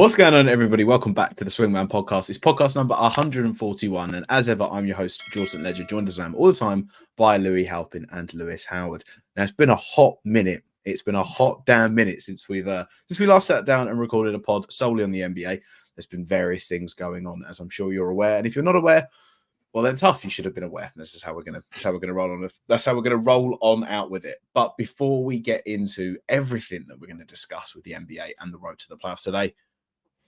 What's going on, everybody? Welcome back to the Swingman podcast. It's podcast number 141. And as ever, I'm your host, Jordan Ledger, joined as I am all the time by Louis Halpin and Lewis Howard. Now, it's been a hot minute. It's been a hot damn minute since we last sat down and recorded a pod solely on the NBA. There's been various things going on, as I'm sure you're aware. And if you're not aware, well, then tough. You should have been aware. This is how we're gonna roll on. That's how we're gonna roll on out with it. But before we get into everything that we're going to discuss with the NBA and the road to the playoffs today,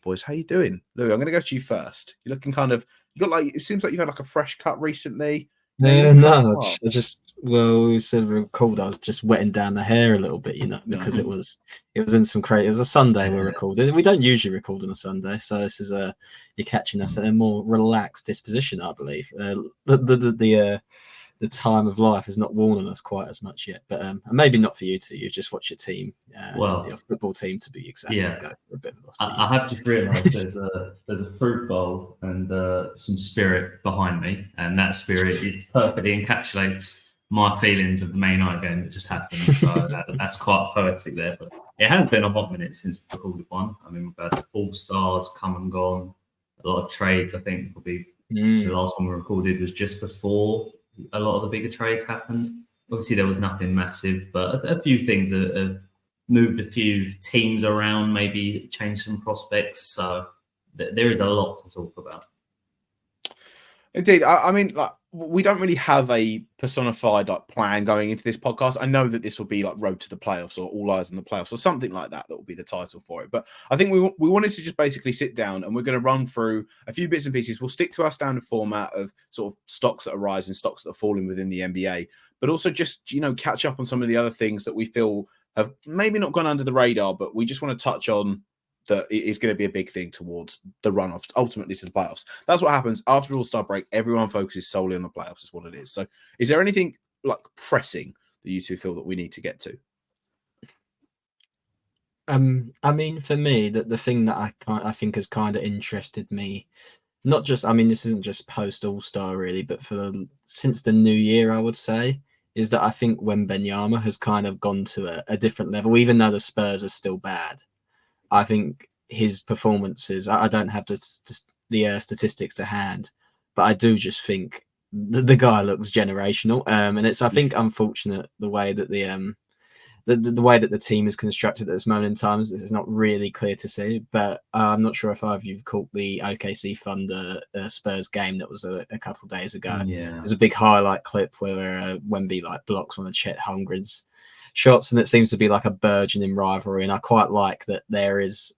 boys, how you doing? Louis, I'm going to go to you first. You're looking it seems like you had like a fresh cut recently. No, we said we were cold. I was just wetting down the hair a little bit, because it was in some crazy. It was a Sunday we recorded. We don't usually record on a Sunday, so this is you're catching us at a more relaxed disposition, I believe. The time of life has not worn on us quite as much yet, but maybe not for you two. You just watch your team, your football team to be exact. Yeah, go for a bit of I have just realised there's a fruit bowl and some spirit behind me, and that spirit perfectly encapsulates my feelings of the main eye game that just happened. So that's quite poetic there. But it has been a hot minute since we recorded one. I mean, we've had All Stars come and gone, a lot of trades. I think probably the last one we recorded was just before a lot of the bigger trades happened. Obviously, there was nothing massive, but a few things have moved a few teams around, maybe changed some prospects. So there is a lot to talk about. Indeed. I mean, we don't really have a personified plan going into this podcast. I know that this will be like Road to the Playoffs or All Eyes on the Playoffs or something like that. That will be the title for it. But I think we wanted to just basically sit down and we're going to run through a few bits and pieces. We'll stick to our standard format of sort of stocks that are rising, stocks that are falling within the NBA, but also just, catch up on some of the other things that we feel have maybe not gone under the radar, but we just want to touch on that it is going to be a big thing towards the runoff, ultimately to the playoffs. That's what happens after All-Star break. Everyone focuses solely on the playoffs, is what it is. So is there anything like pressing that you two feel that we need to get to? I mean, for me, the thing that I think has kind of interested me, not just, this isn't just post All-Star really, but since the new year, I would say, is that I think Wembanyama has kind of gone to a different level, even though the Spurs are still bad. I think his performances, I don't have the statistics to hand, but I do just think the guy looks generational. And it's, I think, unfortunate the way that the way that the team is constructed at this moment in time is not really clear to see. But I'm not sure if either of you've caught the OKC Thunder Spurs game that was a couple of days ago. Yeah. There's a big highlight clip where Wemby blocks one of Chet Holmgren's shots, and it seems to be like a burgeoning rivalry. And I quite like that there is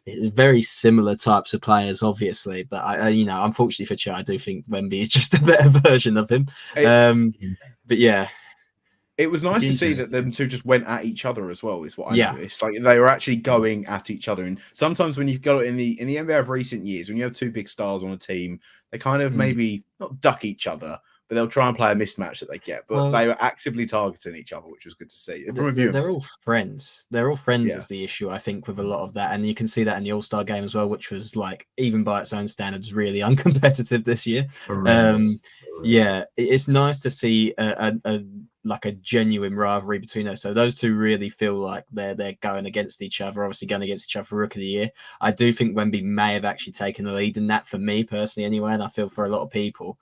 very similar types of players, obviously, but I unfortunately for Chet, I do think Wemby is just a better version of him. But yeah. It was nice to see that them two just went at each other as well, is what I noticed. Like they were actually going at each other. And sometimes when you've got it in the NBA of recent years, when you have two big stars on a team, they kind of maybe not duck each other, but they'll try and play a mismatch that they get. But they were actively targeting each other, which was good to see. They're all friends. They're all friends is the issue, I think, with a lot of that. And you can see that in the All-Star game as well, which was like, even by its own standards, really uncompetitive this year. Yeah, it's nice to see a genuine rivalry between us. So those two really feel like they're going against each other, obviously going against each other for Rookie of the Year. I do think Wemby may have actually taken the lead in that, for me personally anyway, and I feel for a lot of people.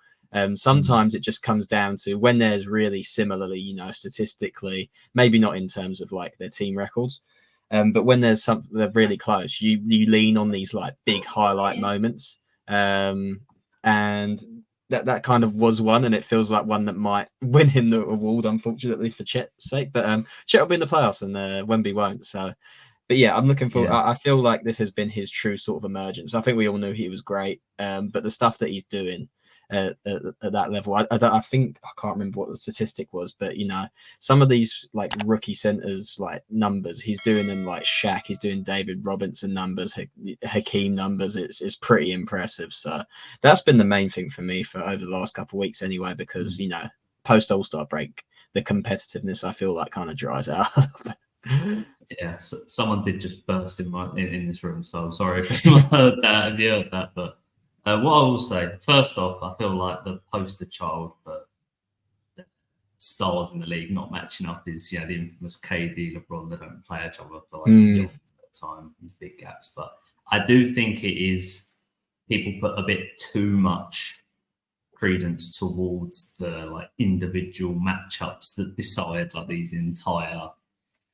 Sometimes it just comes down to when there's really similarly, statistically, maybe not in terms of like their team records, but when there's something they're really close, you lean on these like big highlight moments, and that kind of was one, and it feels like one that might win him the award, unfortunately for Chet's sake. But Chet will be in the playoffs and Wemby won't. So, but yeah, I'm looking for. I feel like this has been his true sort of emergence. I think we all knew he was great, but the stuff that he's doing at that level, I think I can't remember what the statistic was, but some of these like rookie centers like numbers, he's doing them like Shaq, he's doing David Robinson numbers, Hakeem numbers. It's pretty impressive. So that's been the main thing for me for over the last couple of weeks anyway, because post All-Star break, the competitiveness I feel like kind of dries out. Yeah, so someone did just burst in this room, so I'm sorry if anyone heard that. Have you heard that? But what I will say, first off, I feel like the poster child for the stars in the league not matching up is, the infamous KD, LeBron. They don't play each other for like at the time, these big gaps. But I do think it is people put a bit too much credence towards the like individual matchups that decide like these entire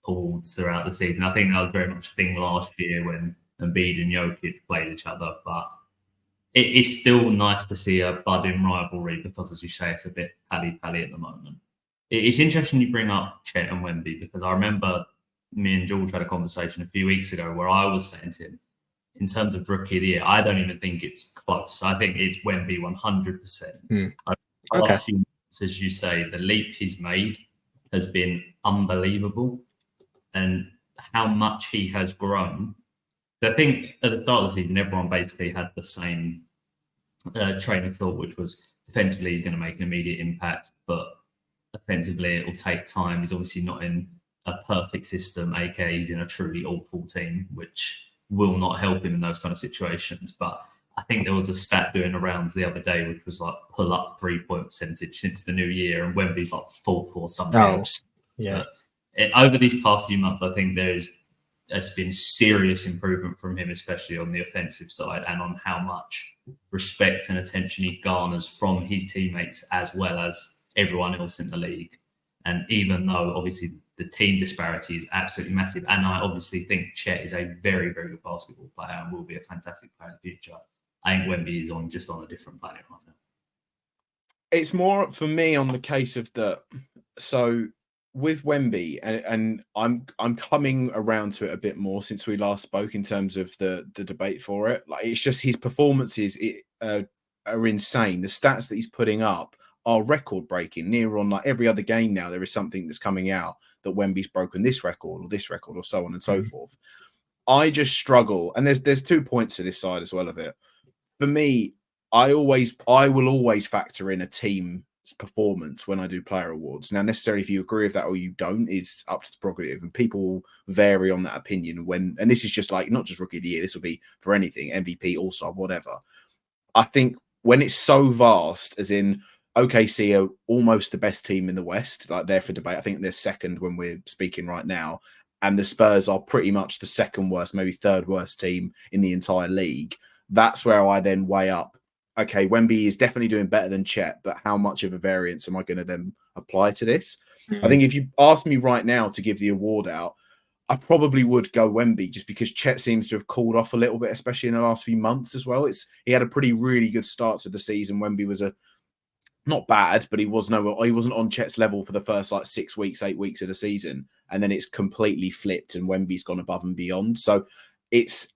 awards throughout the season. I think that was very much a thing last year when Embiid and Jokic played each other, but it's still nice to see a budding rivalry because, as you say, it's a bit pally-pally at the moment. It's interesting you bring up Chet and Wemby because I remember me and George had a conversation a few weeks ago where I was saying to him, in terms of Rookie of the Year, I don't even think it's close. I think it's Wemby 100%. Okay. As you say, the leap he's made has been unbelievable, and how much he has grown. I think at the start of the season, everyone basically had the same train of thought, which was defensively he's going to make an immediate impact, but offensively it will take time. He's obviously not in a perfect system, aka he's in a truly awful team, which will not help him in those kind of situations. But I think there was a stat doing the rounds the other day, which was like pull up 3-point percentage since the new year, and Wemby's like fourth or something. Yeah. Over these past few months, I think there's been serious improvement from him, especially on the offensive side, and on how much respect and attention he garners from his teammates as well as everyone else in the league. And even though obviously the team disparity is absolutely massive, and I obviously think Chet is a very, very good basketball player and will be a fantastic player in the future, I think Wemby is just on a different planet right now. It's more for me on the case of so with Wemby, and I'm coming around to it a bit more since we last spoke in terms of the debate for it. Like, it's just his performances are insane. The stats that he's putting up are record breaking. Near on like every other game now, there is something that's coming out that Wemby's broken this record or so on and so forth. I just struggle, and there's 2 points to this side as well of it. For me, I will always factor in a team's performance when I do player awards. Now, necessarily if you agree with that or you don't is up to the prerogative, and people vary on that opinion and this is just like not just Rookie of the Year, this will be for anything, MVP, All-Star, whatever. I think when it's so vast, as in OKC are almost the best team in the West, like they're for debate. I think they're second when we're speaking right now, and the Spurs are pretty much the second worst, maybe third worst team in the entire league. That's where I then weigh up, okay, Wemby is definitely doing better than Chet, but how much of a variance am I going to then apply to this? I think if you ask me right now to give the award out, I probably would go Wemby, just because Chet seems to have cooled off a little bit, especially in the last few months as well. He had a really good start to the season. Wemby was not bad, but he wasn't on Chet's level for the first like 6 weeks, 8 weeks of the season, and then it's completely flipped, and Wemby's gone above and beyond. So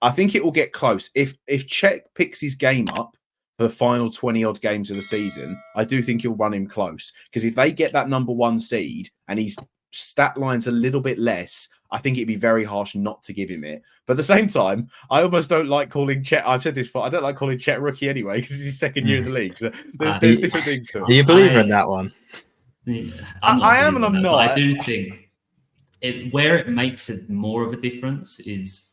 I think it will get close. If Chet picks his game up for the final 20 odd games of the season, I do think he'll run him close, because if they get that number 1 seed and his stat line's a little bit less, I think it'd be very harsh not to give him it. But at the same time, I almost don't like calling Chet. I've said this before. I don't like calling Chet rookie anyway, because it's his second year in the league. So there's different things to it. Are you a believer in that one? I am, and I'm not. I do think where it makes it more of a difference is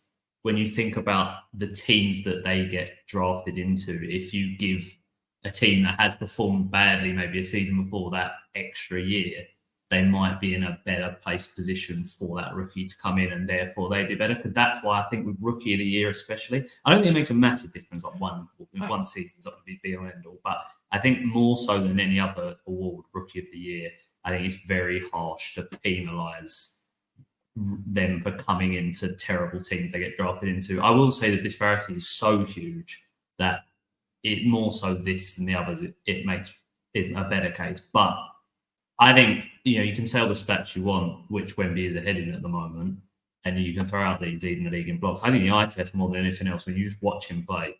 when you think about the teams that they get drafted into. If you give a team that has performed badly maybe a season before that extra year, they might be in a better placed position for that rookie to come in, and therefore they do better. Because that's why I think with Rookie of the Year especially, I don't think it makes a massive difference on one season's not going to be all end all, but I think more so than any other award, Rookie of the Year, I think it's very harsh to penalise them for coming into terrible teams they get drafted into. I will say the disparity is so huge that it more so this than the others, it makes it a better case. But I think, you can say all the stats you want, which Wemby is ahead in at the moment, and you can throw out these leading the league in blocks. I think the eye test more than anything else, when you just watch him play,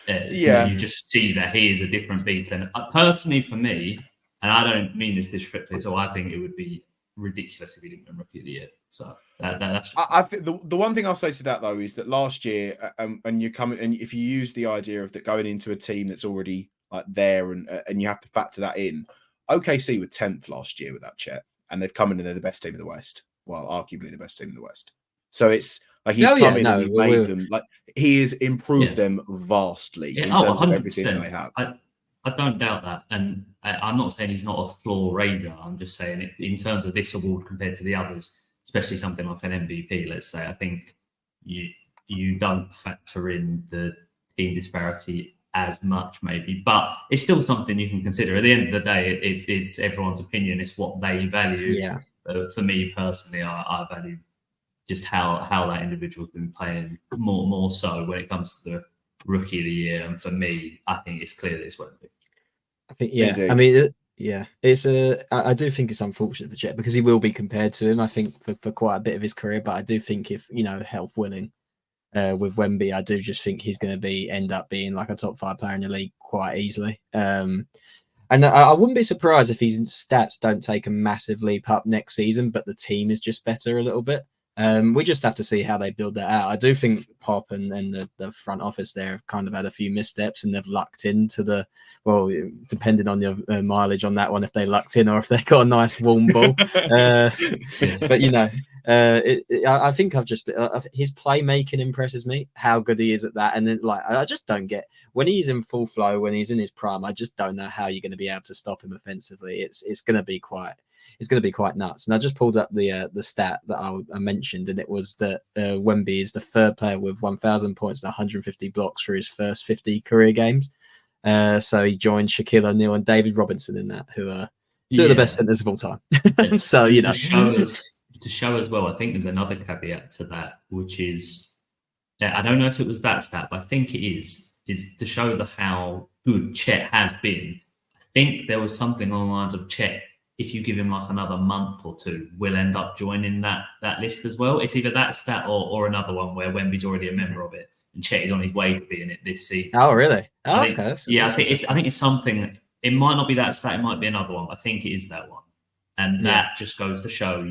you just see that he is a different beast. And personally, for me, and I don't mean this disrespectfully at all, I think it would be ridiculous if he didn't win Rookie of the Year. So that's just... I think the one thing I'll say to that though is that last year, and you're coming, and if you use the idea of that going into a team that's already like there, and you have to factor that in. OKC were 10th last year without Chet, and they've come in and they're the best team in the West. Well, arguably the best team in the West. So it's like he's come in and he's made them, like he has improved them vastly in terms of everything they have. I don't doubt that, and I'm not saying he's not a floor raiser. I'm just saying it, in terms of this award compared to the others, especially something like an MVP. Let's say, I think you don't factor in the team disparity as much, maybe, but it's still something you can consider. At the end of the day, it's everyone's opinion. It's what they value. Yeah. For me personally, I value just how that individual's been playing more so when it comes to the rookie of the year. And for me, I think it's clear that it's Wemby. I think, yeah. Indeed. I mean, yeah, it's I do think it's unfortunate for Chet because he will be compared to him, I think, for quite a bit of his career. But I do think if, health willing, with Wemby, I do just think he's going to end up being like a top 5 player in the league quite easily. And I wouldn't be surprised if his stats don't take a massive leap up next season, but the team is just better a little bit. We just have to see how they build that out. I do think Pop and the front office there have kind of had a few missteps, and they've lucked into depending on your mileage on that one, if they lucked in or if they got a nice warm ball. But I think his playmaking impresses me, how good he is at that. And then I just don't get when he's in full flow, when he's in his prime. I just don't know how you're going to be able to stop him offensively. It's going to be quite nuts. And I just pulled up the stat that I mentioned, and it was that Wemby is the 3rd player with 1,000 points and 150 blocks for his first 50 career games. So he joined Shaquille O'Neal and David Robinson in that, who are two of the best centers of all time. So to show as well, I think there's another caveat to that, which is I don't know if it was that stat, but I think it is to show how good Chet has been. I think there was something along the lines of Chet, if you give him like another month or two, will end up joining that list as well. It's either that stat or another one where Wemby's already a member of it and Chet is on his way to being it this season. Oh, really? Oh, I think it's something. It might not be that stat. It might be another one. I think it is that one, and that just goes to show,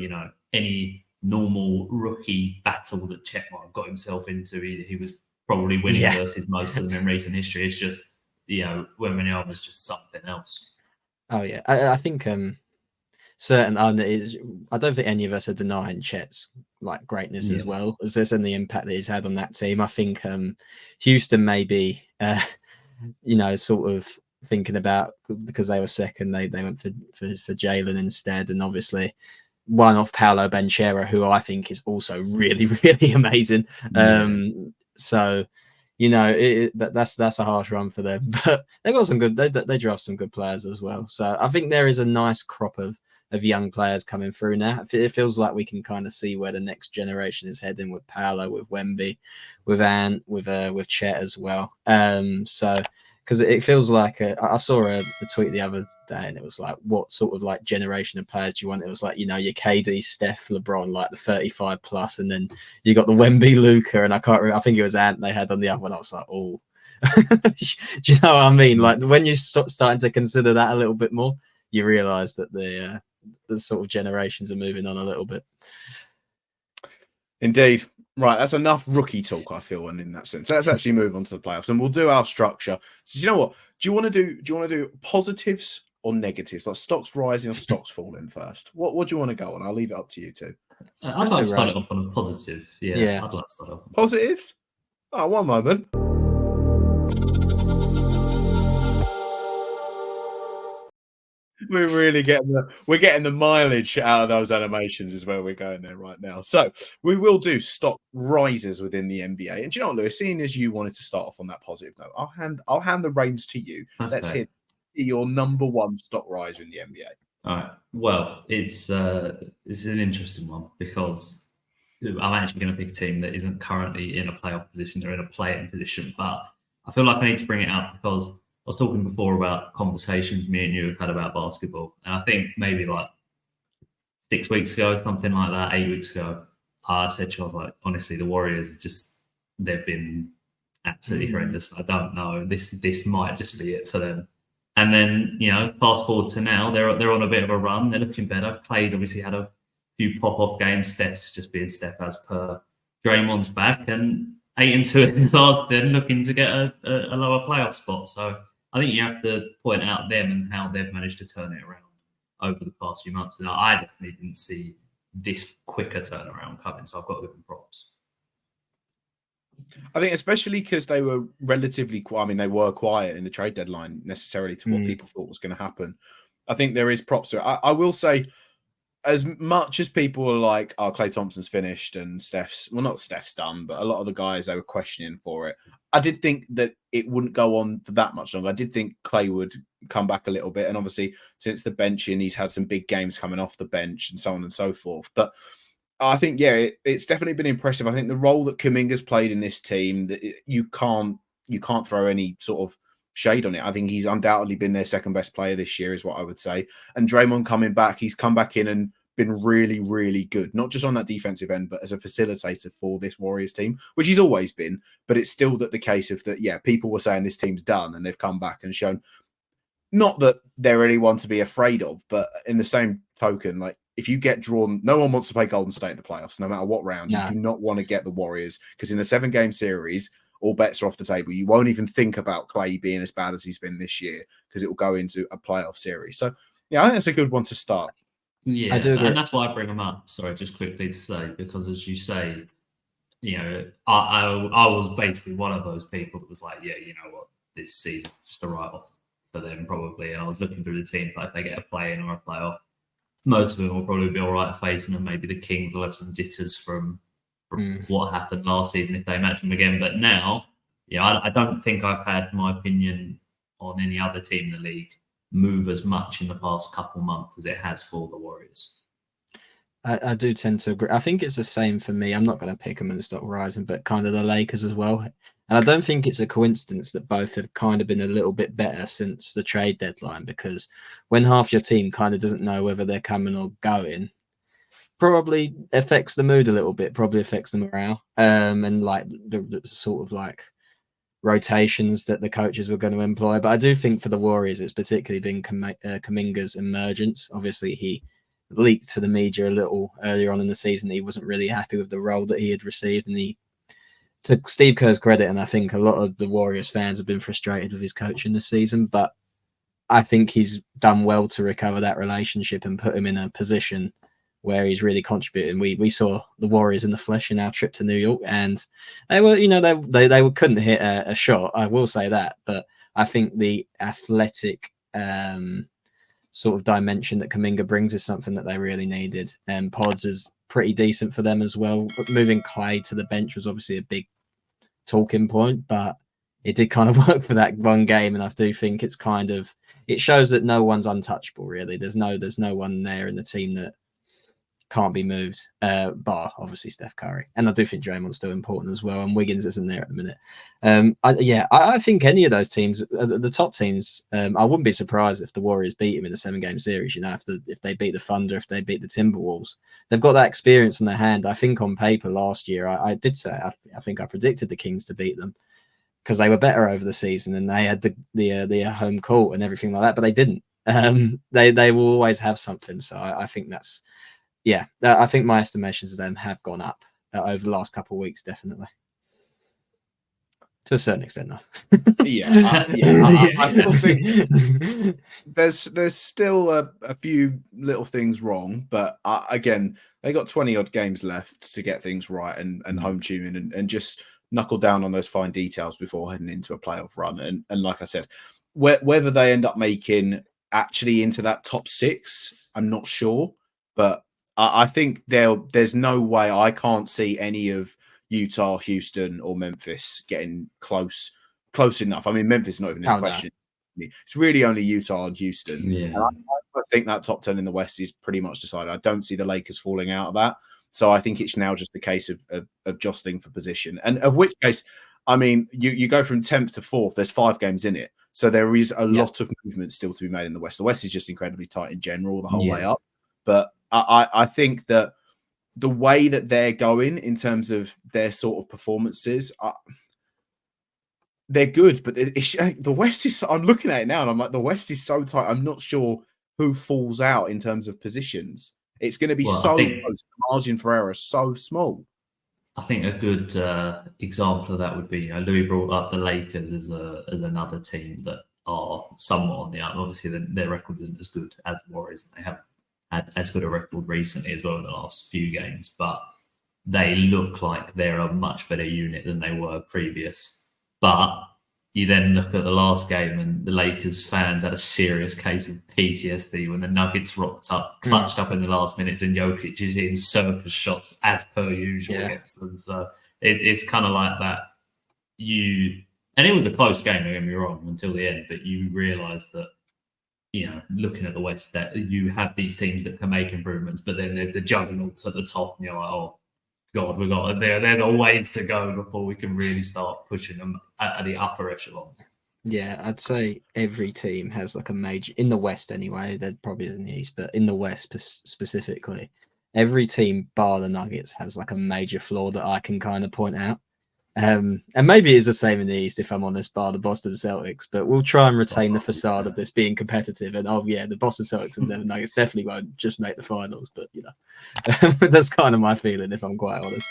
any normal rookie battle that Chet might have got himself into, he was probably winning versus most of them in recent history. It's just, Wembanyama was just something else. Oh yeah, I think certain. I don't think any of us are denying Chet's greatness as well as this and the impact that he's had on that team. I think Houston maybe sort of thinking about, because they were second, they went for Jalen instead, and obviously one off Paolo Banchero, who I think is also really, really amazing. So that's a harsh run for them, but they've got some good. They draft some good players as well. So I think there is a nice crop of young players coming through now. It feels like we can kind of see where the next generation is heading with Paolo, with Wemby, with Ant, with Chet as well. So because it feels like I saw a tweet the other day, and it was like, what sort of generation of players do you want? It was like, your KD, Steph, LeBron, the 35 plus, and then you got the Wemby, Luka, and I can't remember, I think it was Ant they had on the other one. I was like, oh, do you know what I mean? When you start starting to consider that a little bit more, you realize that the sort of generations are moving on a little bit. Indeed. Right, that's enough rookie talk, I feel, and in that sense. Let's actually move on to the playoffs, and we'll do our structure. So, do you know what? Do you want to do positives or negatives, like stocks rising or stocks falling first? What do you want to go on? I'll leave it up to you two. I'd like to start off on a positive. Yeah, I'd like to start off on positives. Oh, one moment. We're really getting the mileage out of those animations is where we're going there right now. So we will do stock rises within the NBA. And do you know what, Lewis, seeing as you wanted to start off on that positive note, I'll hand the reins to you. Okay. Let's hear your number one stock riser in the NBA. All right. Well, this is an interesting one because I'm actually going to pick a team that isn't currently in a playoff position. They're in a play-in position, but I feel like I need to bring it up because I was talking before about conversations me and you have had about basketball. And I think maybe 6 weeks ago, something like that, 8 weeks ago, I said to you, I was like, honestly, the Warriors they've been absolutely horrendous. I don't know. This might just be it for them. And then, fast forward to now, they're on a bit of a run. They're looking better. Clay's obviously had a few pop-off games. Steph's just being Steph as per. Draymond's back and 8-2 in the last 10, looking to get a lower playoff spot. So I think you have to point out them and how they've managed to turn it around over the past few months. Now, I definitely didn't see this quicker turnaround coming, so I've got to give them props. I think especially because they were relatively quiet. I mean, they were quiet in the trade deadline necessarily to what people thought was going to happen. I think there is props to it. I will say as much as people were like, "Oh, Klay Thompson's finished and not Steph's done," but a lot of the guys they were questioning for it. I did think that it wouldn't go on for that much longer. I did think Klay would come back a little bit, and obviously since the benching, he's had some big games coming off the bench and so on and so forth. But I think, yeah, it's definitely been impressive. I think the role that Kuminga's played in this team, that you can't throw any sort of shade on it. I think he's undoubtedly been their second best player this year, is what I would say. And Draymond coming back, he's come back in and been really, really good, not just on that defensive end, but as a facilitator for this Warriors team, which he's always been. But it's still that the case of that, yeah, people were saying this team's done, and they've come back and shown not that they're anyone to be afraid of, but in the same token, like, if you get drawn, no one wants to play Golden State in the playoffs, no matter what round. No. You do not want to get the Warriors, because in a 7-game series, all bets are off the table. You won't even think about Klay being as bad as he's been this year, because it will go into a playoff series. So, yeah, I think that's a good one to start. Yeah, I do agree. And that's why I bring them up. Sorry, just quickly to say, because as you say, you know, I was basically one of those people that was like, yeah, you know what, this season's just a write-off for them probably. And I was looking through the teams, like if they get a play-in or a playoff, most of them will probably be all right facing them. Maybe the Kings will have some jitters from what happened last season if they match them again. But now, yeah, I don't think I've had my opinion on any other team in the league move as much in the past couple months as it has for the Warriors. I do tend to agree. I think it's the same for me. I'm not going to pick them in the stock rising, but kind of the Lakers as well. And I don't think it's a coincidence that both have kind of been a little bit better since the trade deadline, because when half your team kind of doesn't know whether they're coming or going, probably affects the mood a little bit, probably affects the morale, and like the sort of like rotations that the coaches were going to employ. But I do think for the Warriors, it's particularly been Kuminga's emergence. Obviously, he leaked to the media a little earlier on in the season. He wasn't really happy with the role that he had received, and he took Steve Kerr's credit. And I think a lot of the Warriors fans have been frustrated with his coaching this season, but I think he's done well to recover that relationship and put him in a position where he's really contributing. We saw the Warriors in the flesh in our trip to New York, and they were, they couldn't hit a shot. I will say that, but I think the athletic sort of dimension that Kuminga brings is something that they really needed. And Pods is pretty decent for them as well. But moving Klay to the bench was obviously a big talking point, but it did kind of work for that one game. And I do think it shows that no one's untouchable, really. There's no one there in the team that can't be moved, bar obviously Steph Curry. And I do think Draymond's still important as well, and Wiggins isn't there at the minute. I think any of those teams, the top teams, I wouldn't be surprised if the Warriors beat him in a 7-game series. If they beat the Thunder, if they beat the Timberwolves, they've got that experience in their hand. I think on paper last year, I did say I think I predicted the Kings to beat them because they were better over the season and they had the home court and everything like that, but they didn't. They will always have something. So I think that's. Yeah, I think my estimations of them have gone up over the last couple of weeks, definitely. To a certain extent, though. I still think there's still a few little things wrong, but again, they got 20-odd games left to get things right and home tuning and just knuckle down on those fine details before heading into a playoff run. And like I said, whether they end up making actually into that top 6, I'm not sure, but I think there's no way I can't see any of Utah, Houston, or Memphis getting close enough. I mean, Memphis is not even in question. It's really only Utah and Houston. Yeah. And I think that top 10 in the West is pretty much decided. I don't see the Lakers falling out of that. So I think it's now just the case of jostling for position. And of which case, I mean, you go from 10th to 4th, there's 5 games in it. So there is a lot of movement still to be made in the West. The West is just incredibly tight in general the whole way up. But I think that the way that they're going in terms of their sort of performances, they're good. But the West is, I'm looking at it now and I'm like, the West is so tight. I'm not sure who falls out in terms of positions. It's going to be close. The margin for error is so small. I think a good example of that would be, Louis brought up the Lakers as another team that are somewhat on the up. Obviously, their record isn't as good as the Warriors. They haven't had as good a record recently as well in the last few games, but they look like they're a much better unit than they were previous. But you then look at the last game and the Lakers fans had a serious case of PTSD when the Nuggets rocked up, clutched up in the last minutes, and Jokic is hitting circus shots as per usual against them. So it's kind of like that. And it was a close game, don't get me wrong, until the end, but you realise that, looking at the West, that you have these teams that can make improvements, but then there's the juggernauts at the top, and you're like, oh, God, there's a ways to go before we can really start pushing them at the upper echelons. Yeah, I'd say every team has like a major, in the West anyway, there probably is in the East, but in the West specifically, every team bar the Nuggets has like a major flaw that I can kind of point out. And maybe it's the same in the East, if I'm honest, bar the Boston Celtics, but we'll try and retain the facade of this being competitive. And the Boston Celtics and the Nuggets definitely won't just make the finals, but that's kind of my feeling, if I'm quite honest.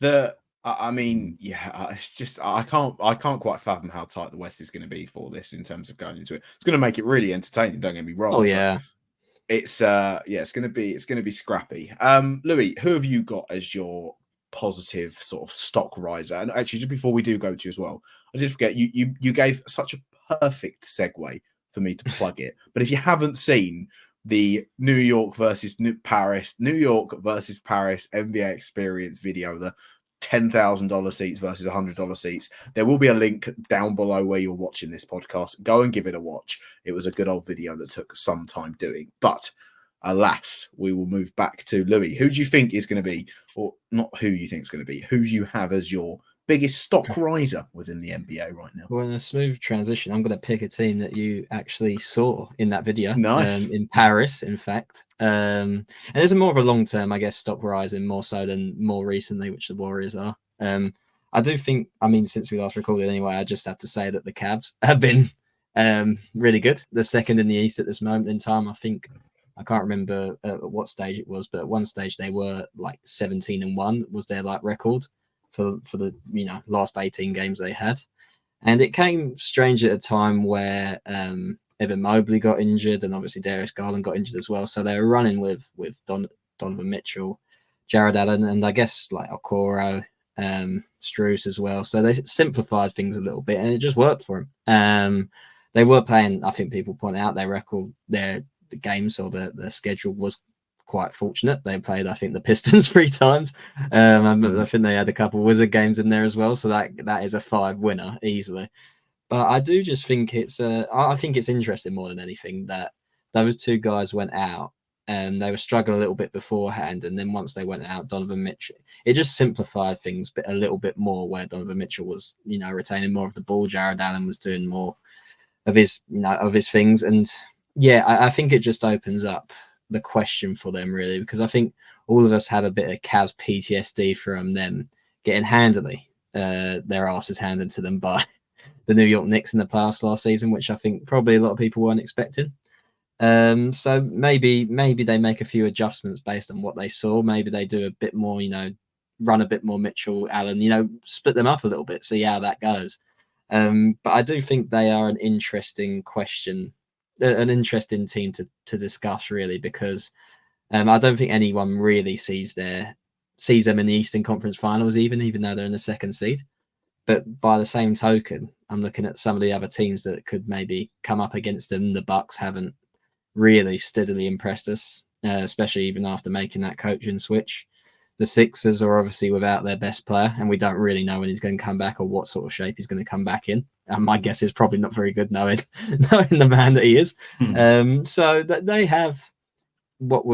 It's just I can't quite fathom how tight the West is going to be for this in terms of going into it. It's going to make it really entertaining. Don't get me wrong. Oh yeah, it's going to be scrappy. Louis, who have you got as your positive sort of stock riser? And actually, just before we do go to you as well, I did forget you gave such a perfect segue for me to plug it. But if you haven't seen the New York versus Paris NBA experience video, the $10,000 seats versus $100 seats, there will be a link down below where you're watching this podcast. Go and give it a watch. It was a good old video that took some time doing, but alas, we will move back to Louis. Who do you think is going to be, or not who you think is going to be, who do you have as your biggest stock riser within the NBA right now? Well, in a smooth transition, I'm going to pick a team that you actually saw in that video. Nice. In Paris, in fact. And there's more of a long-term, I guess, stock rising more so than more recently, which the Warriors are. I do think, since we last recorded anyway, I just have to say that the Cavs have been really good. They're second in the East at this moment in time. I can't remember at what stage it was, but at one stage they were like 17-1 was their like record for the last 18 games they had, and it came strange at a time where Evan Mobley got injured, and obviously Darius Garland got injured as well. So they were running with Donovan Mitchell, Jared Allen, and I guess like Okoro, Strus as well. So they simplified things a little bit, and it just worked for them. They were playing. I think people point out their record, the games or the schedule was quite fortunate. They played, I think, the Pistons 3 times. I think they had a couple Wizard games in there as well. So that is a 5 winner easily. But I do just think I think it's interesting more than anything that those 2 guys went out and they were struggling a little bit beforehand. And then once they went out, Donovan Mitchell, it just simplified things a little bit more, where Donovan Mitchell was, retaining more of the ball. Jared Allen was doing more of his things. And yeah, I think it just opens up the question for them, really, because I think all of us have a bit of Cavs PTSD from them getting handily their asses handed to them by the New York Knicks in the playoffs last season, which I think probably a lot of people weren't expecting. So maybe they make a few adjustments based on what they saw. Maybe they do a bit more, run a bit more Mitchell, Allen, split them up a little bit, see how that goes. But I do think they are an interesting team to discuss, really, because I don't think anyone really sees them in the Eastern Conference Finals, even though they're in the 2nd seed. But by the same token, I'm looking at some of the other teams that could maybe come up against them. The Bucks haven't really steadily impressed us, especially even after making that coaching switch. The Sixers are obviously without their best player, and we don't really know when he's going to come back or what sort of shape he's going to come back in. My guess is probably not very good, knowing the man that he is. So that they have what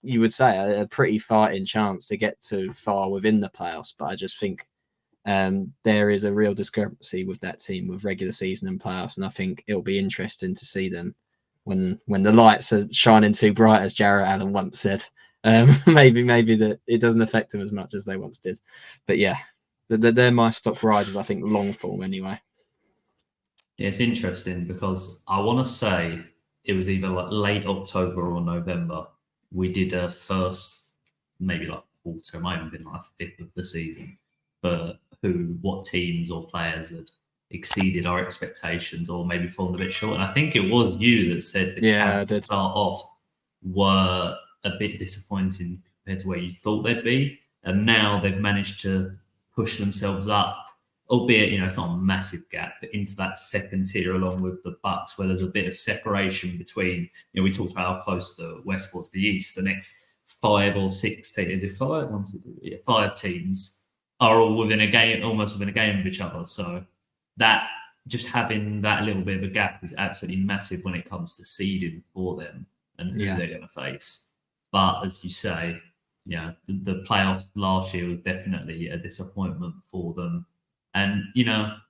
you would say a pretty fighting chance to get to far within the playoffs. But I just think there is a real discrepancy with that team with regular season and playoffs, and I think it'll be interesting to see them when the lights are shining too bright, as Jared Allen once said. Maybe that it doesn't affect them as much as they once did. But yeah, they're my stock risers, I think, long form anyway. Yeah, it's interesting because I want to say it was either like late October or November. We did a first, maybe like quarter, it might have been like 5th of the season, for what teams or players had exceeded our expectations or maybe fallen a bit short. And I think it was you that said the Cavs to start off were a bit disappointing compared to where you thought they'd be. And now they've managed to push themselves up albeit, it's not a massive gap, but into that second tier along with the Bucks, where there's a bit of separation between, we talked about how close the West was to the East. The next 5 or 6 teams, is it 5? 1, 2, 3, yeah, 5 teams are all within a game, almost within a game of each other. So that, just having that little bit of a gap is absolutely massive when it comes to seeding for them and who they're going to face. But as you say, the playoffs last year was definitely a disappointment for them. And,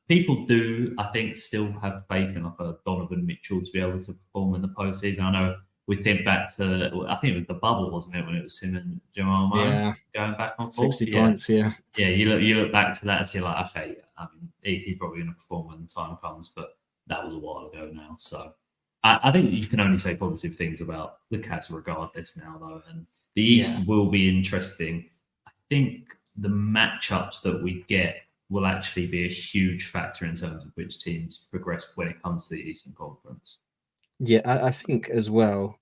people do, I think, still have faith in Donovan Mitchell to be able to perform in the postseason. I know we think back to, I think it was the bubble, wasn't it, when it was him and Jamal Murray going back and forth? 60 points, Yeah, you look back to that and you're like, okay, I mean, he's probably going to perform when the time comes, but that was a while ago now. So I think you can only say positive things about the Cavs regardless now, though. And the East will be interesting. I think the matchups that we get will actually be a huge factor in terms of which teams progress when it comes to the Eastern Conference. Yeah, I think as well,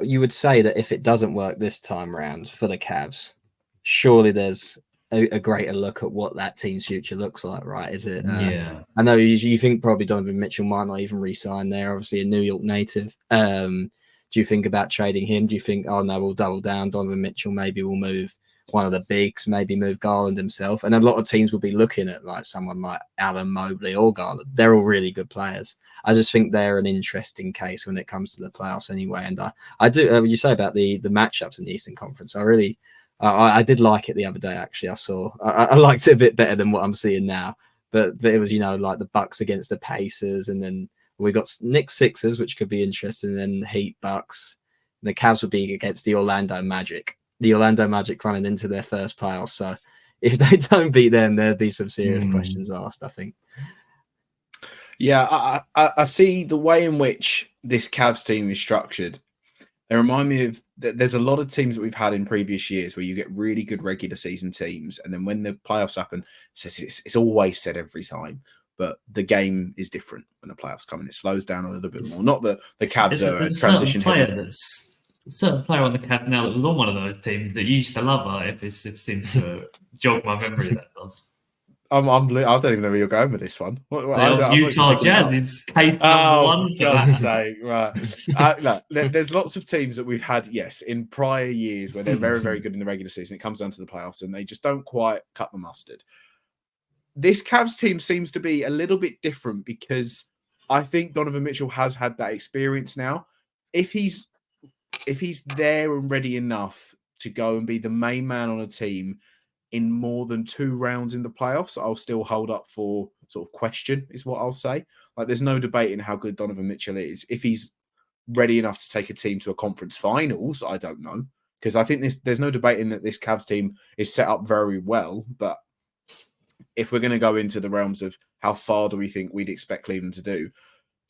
you would say that if it doesn't work this time round for the Cavs, surely there's a greater look at what that team's future looks like, right? Is it? I know you think probably Donovan Mitchell might not even re-sign there, obviously a New York native. Do you think about trading him? Do you think, oh no, we'll double down Donovan Mitchell, maybe we'll move one of the bigs, maybe move Garland himself? And a lot of teams will be looking at like someone like Allen Mobley or Garland. They're all really good players. I just think they're an interesting case when it comes to the playoffs anyway. And I do, you say about the matchups in the Eastern Conference, I did like it the other day, actually. I liked it a bit better than what I'm seeing now. But it was, like the Bucks against the Pacers, and then we got Knicks Sixers, which could be interesting, and then Heat Bucks. And the Cavs would be against the Orlando Magic. The Orlando Magic running into their first playoffs. So if they don't beat them, there'd be some serious questions asked, I think. Yeah, I see the way in which this Cavs team is structured. They remind me of, there's a lot of teams that we've had in previous years where you get really good regular season teams, and then when the playoffs happen, it's always said every time, but the game is different when the playoffs come in. It slows down a little bit more. Not that the Cavs are a transition heavy. A certain player on the Cavs now that was on one of those teams that you used to love her, if it seems to jog my memory, that does. I don't even know where you're going with this one. Utah Jazz is case number 1 for God's sake, right. There's lots of teams that we've had, in prior years where they're very, very good in the regular season. It comes down to the playoffs and they just don't quite cut the mustard. This Cavs team seems to be a little bit different because I think Donovan Mitchell has had that experience now. If he's there and ready enough to go and be the main man on a team in more than 2 rounds in the playoffs, I'll still hold up for sort of question, is what I'll say. Like, there's no debating how good Donovan Mitchell is. If he's ready enough to take a team to a conference finals, I don't know. Because I think there's no debating that this Cavs team is set up very well. But if we're going to go into the realms of how far do we think we'd expect Cleveland to do,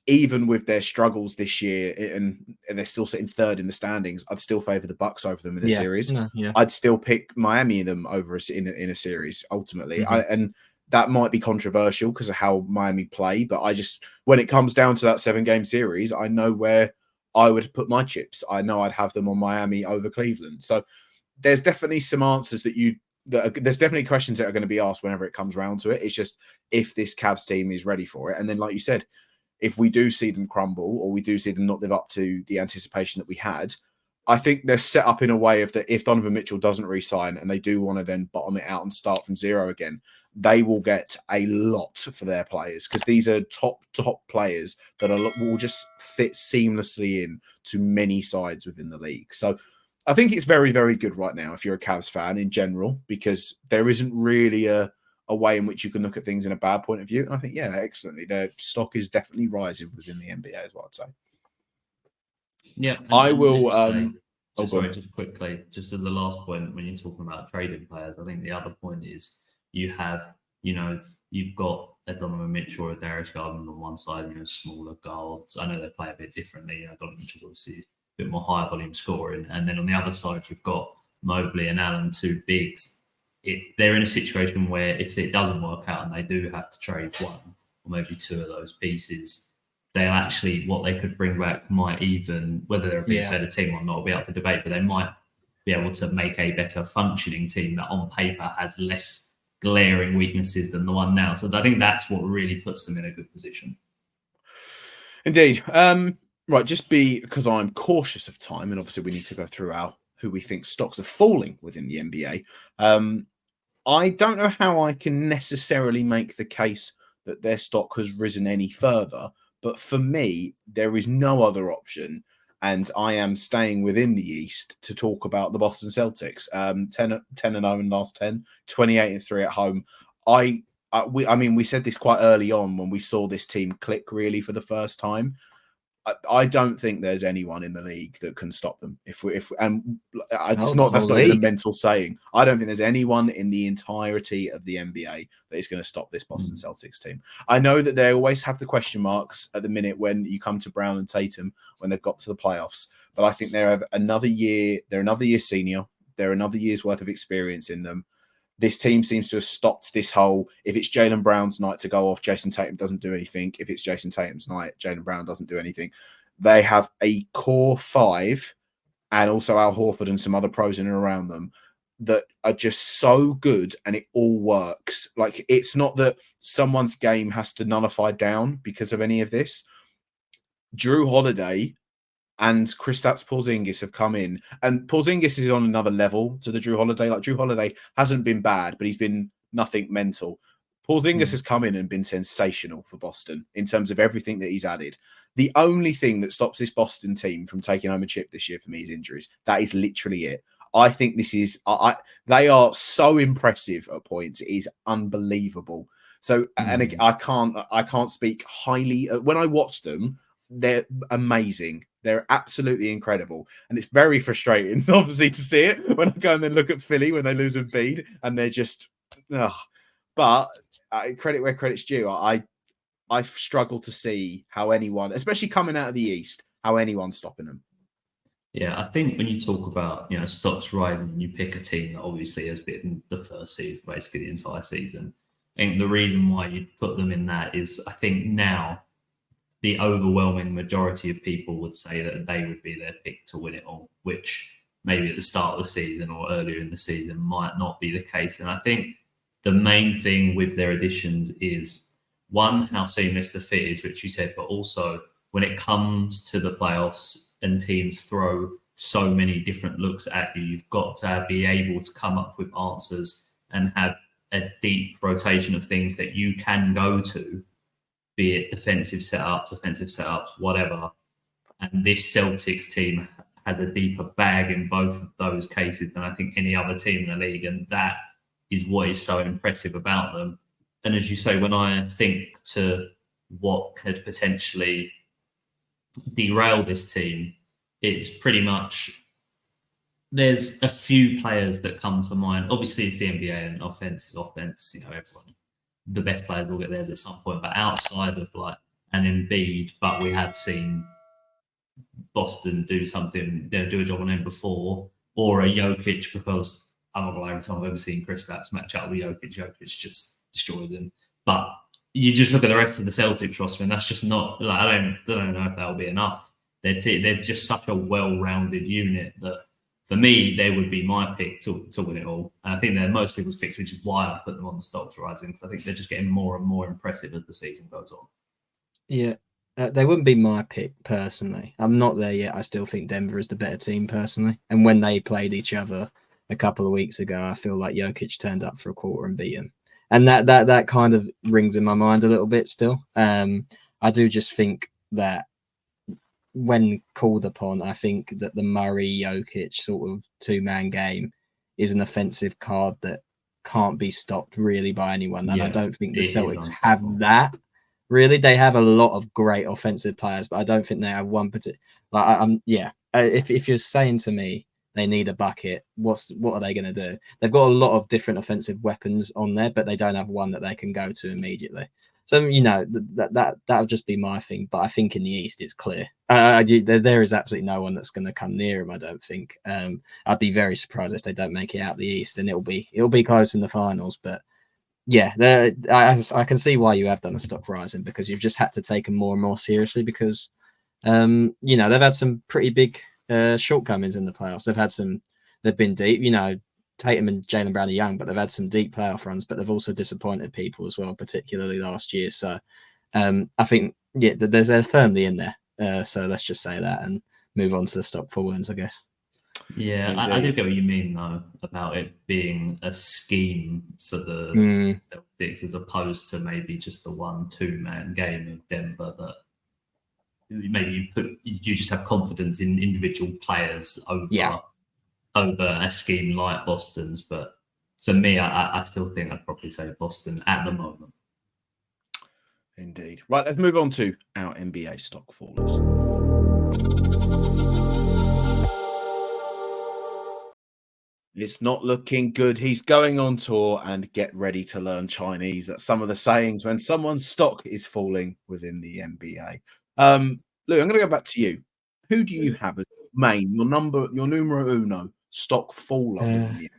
even with their struggles this year, and they're still sitting 3rd in the standings, I'd still favour the Bucks over them in a series. I'd still pick Miami in them over in a series, ultimately. And that might be controversial because of how Miami play, but when it comes down to that 7-game series, I know where I would put my chips. I know I'd have them on Miami over Cleveland. So there's definitely some answers there's definitely questions that are going to be asked whenever it comes around to it. It's just if this Cavs team is ready for it. And then, like you said, if we do see them crumble or we do see them not live up to the anticipation that we had, I think they're set up in a way of that if Donovan Mitchell doesn't re-sign and they do want to then bottom it out and start from 0 again, they will get a lot for their players because these are top players that will just fit seamlessly in to many sides within the league. So I think it's very, very good right now if you're a Cavs fan in general, because there isn't really a way in which you can look at things in a bad point of view. And I think, excellently. Their stock is definitely rising within the NBA, is what I'd say. Yeah. I will. Just quickly, just as a last point, when you're talking about trading players, I think the other point is you've got a Donovan Mitchell or a Darius Garland on one side, smaller guards. I know they play a bit differently. Donovan Mitchell obviously a bit more high volume scoring. And then on the other side, you've got Mobley and Allen, 2 bigs. They're in a situation where if it doesn't work out and they do have to trade 1 or maybe 2 of those pieces, they'll actually, what they could bring back might even, whether they're a bit better team or not, will be up for debate, but they might be able to make a better functioning team that on paper has less glaring weaknesses than the one now. So I think that's what really puts them in a good position. Indeed. Right, just because I'm cautious of time, and obviously we need to go through who we think stocks are falling within the NBA. I don't know how I can necessarily make the case that their stock has risen any further, but for me, there is no other option, and I am staying within the East to talk about the Boston Celtics. 10-0 in last 10, 28-3 at home. We said this quite early on when we saw this team click really for the first time. I don't think there's anyone in the league that can stop them. That's not even a mental saying. I don't think there's anyone in the entirety of the NBA that is going to stop this Boston Celtics team. I know that they always have the question marks at the minute when you come to Brown and Tatum when they've got to the playoffs, but I think they're another year senior. They're another year's worth of experience in them. This team seems to have stopped this whole, if it's Jaylen Brown's night to go off, Jason Tatum doesn't do anything. If it's Jason Tatum's night, Jaylen Brown doesn't do anything. They have a core five and also Al Horford and some other pros in and around them that are just so good and it all works. Like, it's not that someone's game has to nullify down because of any of this. Drew Holiday and Kristaps Porzingis have come in, and Porzingis is on another level to the Drew Holiday. Like, Drew Holiday hasn't been bad, but he's been nothing mental. Porzingis has come in and been sensational for Boston in terms of everything that he's added. The only thing that stops this Boston team from taking home a chip this year for me is injuries. That is literally it. I think this is, they are so impressive at points. It is unbelievable. So, and I can't speak highly. When I watch them, they're amazing. They're absolutely incredible. And it's very frustrating, obviously, to see it when I go and then look at Philly when they lose Embiid and they're just, but credit where credit's due. I've struggled to see how anyone, especially coming out of the East, how anyone's stopping them. Yeah, I think when you talk about, stocks rising, and you pick a team that obviously has been the first seed basically the entire season, I think the reason why you put them in that is, I think now the overwhelming majority of people would say that they would be their pick to win it all, which maybe at the start of the season or earlier in the season might not be the case. And I think the main thing with their additions is, one, how seamless the fit is, which you said, but also when it comes to the playoffs and teams throw so many different looks at you, you've got to be able to come up with answers and have a deep rotation of things that you can go to, be it defensive setups, whatever. And this Celtics team has a deeper bag in both of those cases than I think any other team in the league. And that is what is so impressive about them. And as you say, when I think to what could potentially derail this team, it's pretty much, there's a few players that come to mind. Obviously, it's the NBA and offense is offense. Everyone, the best players will get theirs at some point. But outside of like an Embiid, but we have seen Boston do something, do a job on him before, or a Jokic, because I'm not every time I've ever seen Kristaps match up with Jokic just destroys him. But you just look at the rest of the Celtics roster, and that's just not, like, I don't know if that'll be enough. They're just such a well-rounded unit that, for me, they would be my pick to win it all. And I think they're most people's picks, which is why I put them on the stocks rising, because I think they're just getting more and more impressive as the season goes on. Yeah, they wouldn't be my pick personally. I'm not there yet. I still think Denver is the better team personally. And when they played each other a couple of weeks ago, I feel like Jokic turned up for a quarter and beat him. And that kind of rings in my mind a little bit still. I do just think that when called upon, I think that the Murray-Jokic sort of two-man game is an offensive card that can't be stopped really by anyone. And I don't think the Celtics have that. Really, they have a lot of great offensive players, but I don't think they have one particular. If you're saying to me they need a bucket, what are they going to do? They've got a lot of different offensive weapons on there, but they don't have one that they can go to immediately. So that would just be my thing. But I think in the East it's clear. There is absolutely no one that's going to come near him. I don't think. I'd be very surprised if they don't make it out the East, and it'll be close in the finals. But yeah, I can see why you have done a stock rising, because you've just had to take them more and more seriously, because they've had some pretty big shortcomings in the playoffs. They've been deep. Tatum and Jaylen Brown are young, but they've had some deep playoff runs, but they've also disappointed people as well, particularly last year. So I think, they're firmly in there. So let's just say that and move on to the stock fallings, I guess. Yeah, I do get what you mean, though, about it being a scheme for the Celtics as opposed to maybe just the 1-2-man game of Denver that maybe you just have confidence in individual players over a scheme like Boston's. But for me, I still think I'd probably say Boston at the moment. Indeed. Right, let's move on to our NBA stock fallers. It's not looking good. He's going on tour, and get ready to learn Chinese. That's some of the sayings when someone's stock is falling within the NBA. Lou, I'm going to go back to you. Who do you have as your numero uno stock faller within the NBA?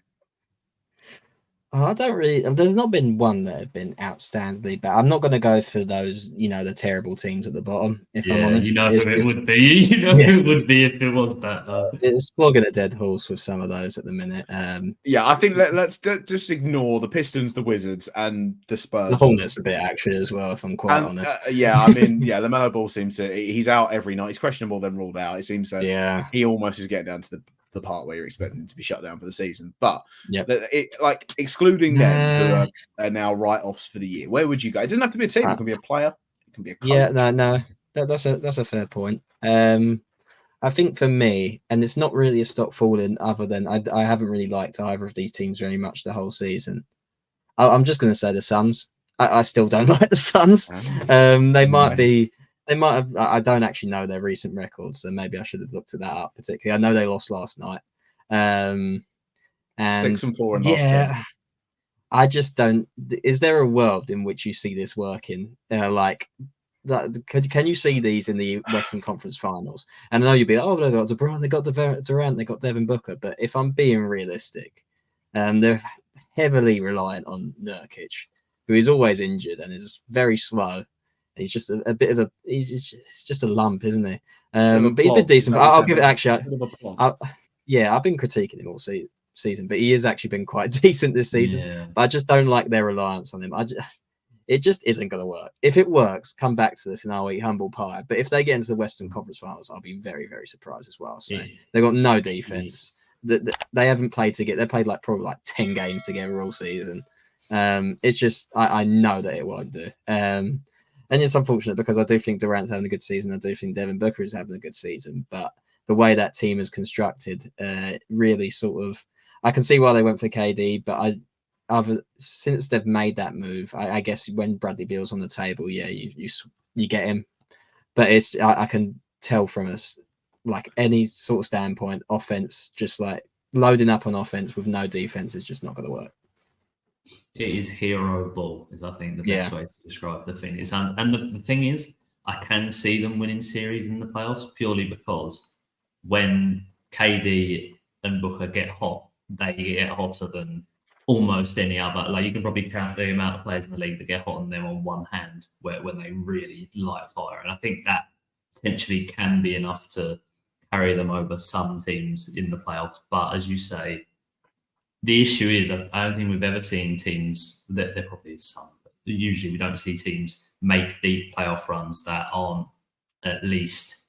I don't really. There's not been one that have been outstandingly bad. I'm not going to go for those, the terrible teams at the bottom. If I'm honest, who it would be. Who it would be if it was that. It's flogging a dead horse with some of those at the minute. I think let's just ignore the Pistons, the Wizards, and the Spurs. The Hornets a bit actually as well, if I'm quite honest. LaMelo Ball seems to. He's out every night. He's questionable, then ruled out. It seems so. He almost is getting down to the part where you're expecting him to be shut down for the season. But excluding them who are now write-offs for the year, where would you go? It doesn't have to be a team. It can be a player. It can be a coach. That's a fair point. I think for me, and it's not really a stock falling other than I haven't really liked either of these teams very much the whole season. I'm just going to say the Suns. I still don't like the Suns. They might have. I don't actually know their recent records, so maybe I should have looked at that up. Particularly, I know they lost last night. And 6-4 in last 10. I just don't. Is there a world in which you see this working? Can you see these in the Western Conference Finals? And I know you'll be like, oh, they got DeBron, they got Durant, they got Devin Booker. But if I'm being realistic, they're heavily reliant on Nurkic, who is always injured and is very slow. He's just a bit of a. He's just a lump, isn't he? But he's been decent. I'll give it actually. I've been critiquing him all season, but he has actually been quite decent this season. Yeah. But I just don't like their reliance on him. It just isn't going to work. If it works, come back to this and I'll eat humble pie. But if they get into the Western Conference Finals, I'll be very, very surprised as well. So they've got no defense. They haven't played together. They played probably 10 games together all season. It's just I know that it won't do. And it's unfortunate because I do think Durant's having a good season. I do think Devin Booker is having a good season. But the way that team is constructed really sort of... I can see why they went for KD, but since they've made that move, I guess when Bradley Beal's on the table, you get him. But I can tell from us, any sort of standpoint, offense, just loading up on offense with no defense is just not going to work. It is hero ball, is I think the best way to describe the thing. It sounds, and the thing is, I can see them winning series in the playoffs purely because when KD and Booker get hot, they get hotter than almost any other. You can probably count the amount of players in the league that get hot on them on one hand, when they really light fire. And I think that potentially can be enough to carry them over some teams in the playoffs. But as you say, the issue is I don't think we've ever seen teams that there probably is some, but usually we don't see teams make deep playoff runs that aren't at least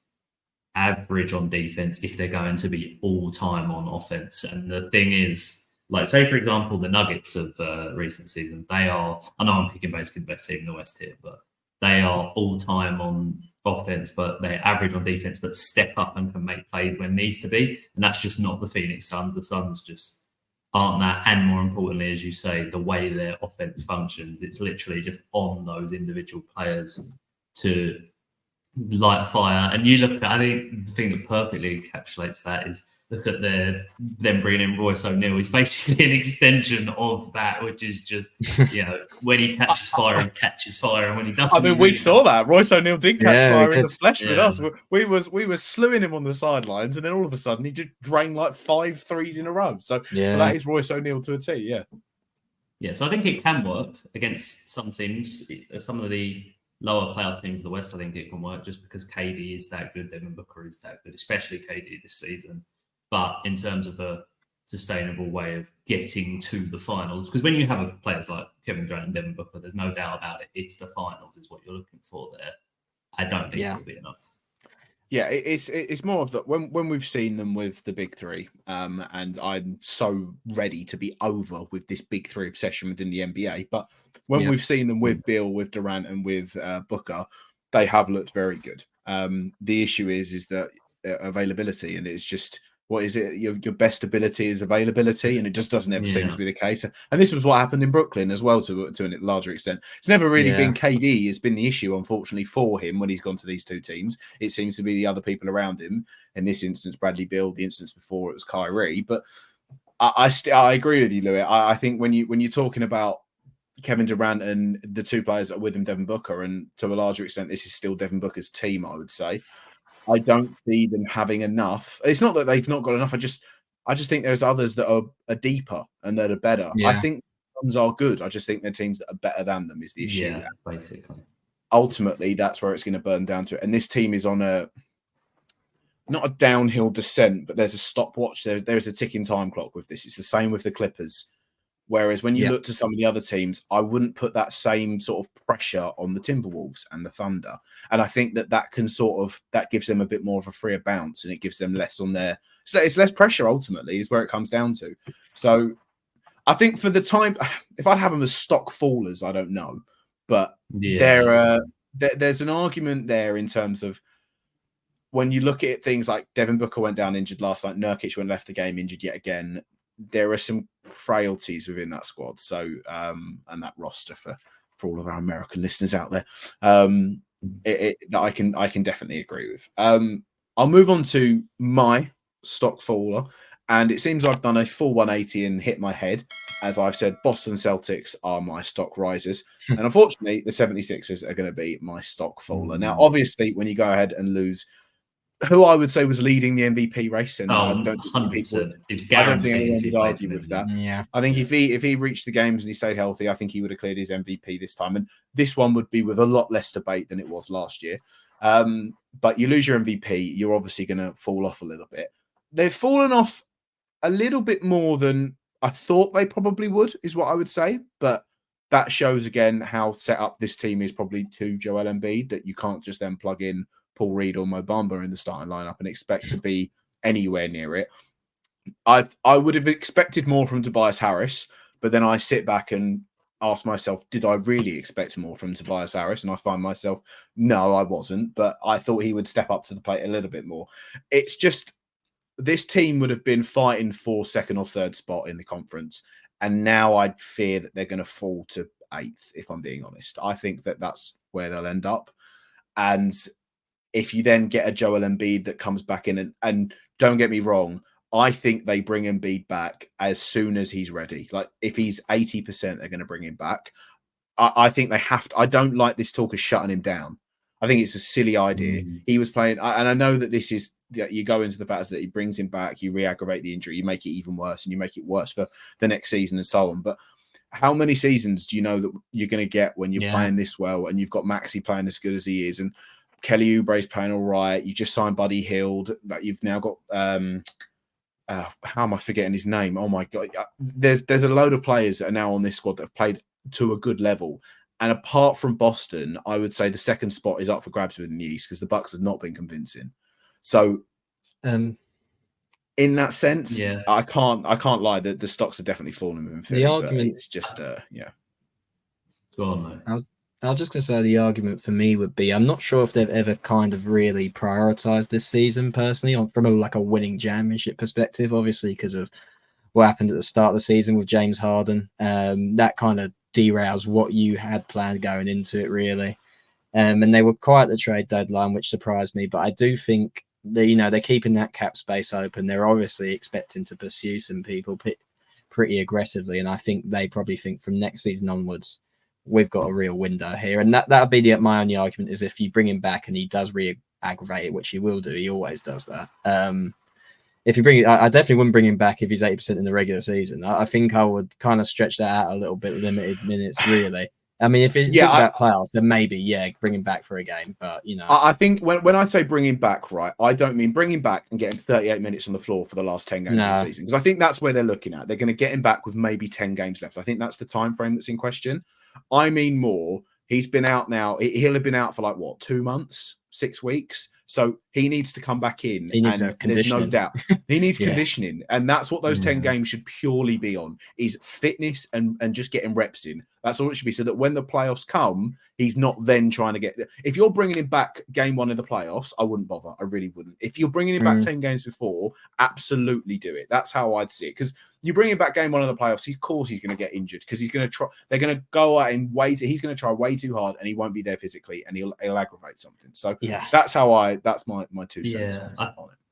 average on defense if they're going to be all time on offense. And the thing is, say for example, the Nuggets of recent season, they are, I know I'm picking basically the best team in the West here, but they are all time on offense, but they're average on defense, but step up and can make plays when needs to be. And that's just not the Phoenix Suns. The Suns just aren't that. And more importantly, as you say, the way their offense functions, it's literally just on those individual players to light fire. And you look at, I think the thing that perfectly encapsulates that is look at them bringing in Royce O'Neal. He's basically an extension of that, which is just, when he catches fire, he catches fire. And when he doesn't, we saw that. Royce O'Neal did catch fire in the flesh with us. We were slewing him on the sidelines, and then all of a sudden he just drained 5 threes in a row. So that is Royce O'Neal to a T, yeah. Yeah, so I think it can work against some teams. Some of the lower playoff teams of the West, I think it can work just because KD is that good, Devin Booker is that good, especially KD this season. But in terms of a sustainable way of getting to the finals. Because when you have players like Kevin Durant and Devin Booker, there's no doubt about it. It's the finals is what you're looking for there. I don't think it'll be enough. Yeah, it's more of that when we've seen them with the big three, and I'm so ready to be over with this big three obsession within the NBA. But when we've seen them with Beal, with Durant, and with Booker, they have looked very good. The issue is that availability, and it's just, what is it? Your best ability is availability, and it just doesn't ever seem to be the case. And this was what happened in Brooklyn as well, to a larger extent. It's never really been KD has been the issue, unfortunately, for him when he's gone to these two teams. It seems to be the other people around him. In this instance, Bradley Beal. The instance before, it was Kyrie. But I agree with you, Louis. I think when you're talking about Kevin Durant and the two players that are with him, Devin Booker, and to a larger extent, this is still Devin Booker's team, I would say. I don't see them having enough. It's not that they've not got enough. I just think there's others that are deeper and that are better. I think ones are good. I just think they're teams that are better than them is the issue. Yeah, basically. Ultimately, that's where it's going to burn down to it. And this team is on not a downhill descent, but there's a stopwatch. There's a ticking time clock with this. It's the same with the Clippers. Whereas when you look to some of the other teams, I wouldn't put that same sort of pressure on the Timberwolves and the Thunder. And I think that can that gives them a bit more of a freer bounce, and it gives them less on their, so it's less pressure ultimately is where it comes down to. So I think for the time, if I'd have them as stock fallers, I don't know, but there's an argument there in terms of when you look at things like Devin Booker went down injured last night, Nurkic went left the game injured yet again. There are some frailties within that squad, so and that roster for all of our American listeners out there, that I can definitely agree with. I'll move on to my stock faller, and it seems I've done a full 180 and hit my head. As I've said, Boston Celtics are my stock risers, and unfortunately, the 76ers are going to be my stock faller. Now, obviously, when you go ahead and lose who I would say was leading the MVP race, and I don't think anyone would argue with that. Yeah, I think if he reached the games and he stayed healthy, I think he would have cleared his MVP this time. And this one would be with a lot less debate than it was last year. But you lose your MVP, you're obviously going to fall off a little bit. They've fallen off a little bit more than I thought they probably would, is what I would say. But that shows again how set up this team is probably to Joel Embiid, that you can't just then plug in Paul Reed or Mo Bamba in the starting lineup and expect to be anywhere near it. I would have expected more from Tobias Harris, but then I sit back and ask myself, did I really expect more from Tobias Harris? And I find myself, no, I wasn't, but I thought he would step up to the plate a little bit more. It's just, this team would have been fighting for second or third spot in the conference, and now I'd fear that they're going to fall to 8th, if I'm being honest. I think that that's where they'll end up. And if you then get a Joel Embiid that comes back in, and don't get me wrong, I think they bring Embiid back as soon as he's ready. Like if he's 80%, they're going to bring him back. I think they have to. I don't like this talk of shutting him down. I think it's a silly idea. He was playing, and I know that this is, you go into the fact that he brings him back, you re-aggravate the injury, you make it even worse, and you make it worse for the next season and so on. But how many seasons do you know that you're going to get when you're playing this well, and you've got Maxey playing as good as he is, and Kelly Oubre's playing all right. You just signed Buddy Hield. That you've now got. How am I forgetting his name? Oh my god! There's a load of players that are now on this squad that have played to a good level. And apart from Boston, I would say the second spot is up for grabs within the East because the Bucks have not been convincing. So, in that sense, I can't lie that the stocks are definitely falling within Philly. The argument, it's just Go on, mate. I was just going to say the argument for me would be, I'm not sure if they've ever kind of really prioritized this season personally from a winning championship perspective, obviously because of what happened at the start of the season with James Harden. That kind of derails what you had planned going into it, really. And they were quiet at the trade deadline, which surprised me. But I do think that, they're keeping that cap space open. They're obviously expecting to pursue some people pretty aggressively. And I think they probably think from next season onwards, we've got a real window here. And that would be my only argument, is if you bring him back and he does re-aggravate it, which he will do. He always does that. If you bring it, I definitely wouldn't bring him back if he's 80% in the regular season. I think I would kind of stretch that out a little bit, limited minutes, really. I mean, if you talk about playoffs, then maybe, bring him back for a game. But, I think when I say bring him back, right, I don't mean bring him back and get him 38 minutes on the floor for the last 10 games of the season. Because I think that's where they're looking at. They're going to get him back with maybe 10 games left. I think that's the time frame that's in question. I mean more, he's been out now. He'll have been out for like, 2 months, 6 weeks. So he needs to come back in. He needs there's no doubt. He needs conditioning. And that's what those 10 games should purely be on, is fitness and just getting reps in. That's all it should be. So that when the playoffs come, he's not then trying to get... If you're bringing him back game 1 of the playoffs, I wouldn't bother. I really wouldn't. If you're bringing him back 10 games before, absolutely do it. That's how I'd see it. Because you bring him back game 1 of the playoffs, of course he's going to get injured because he's going to try... They're going to go out and he's going to try way too hard and he won't be there physically and he'll aggravate something. So that's how that's my 2 cents.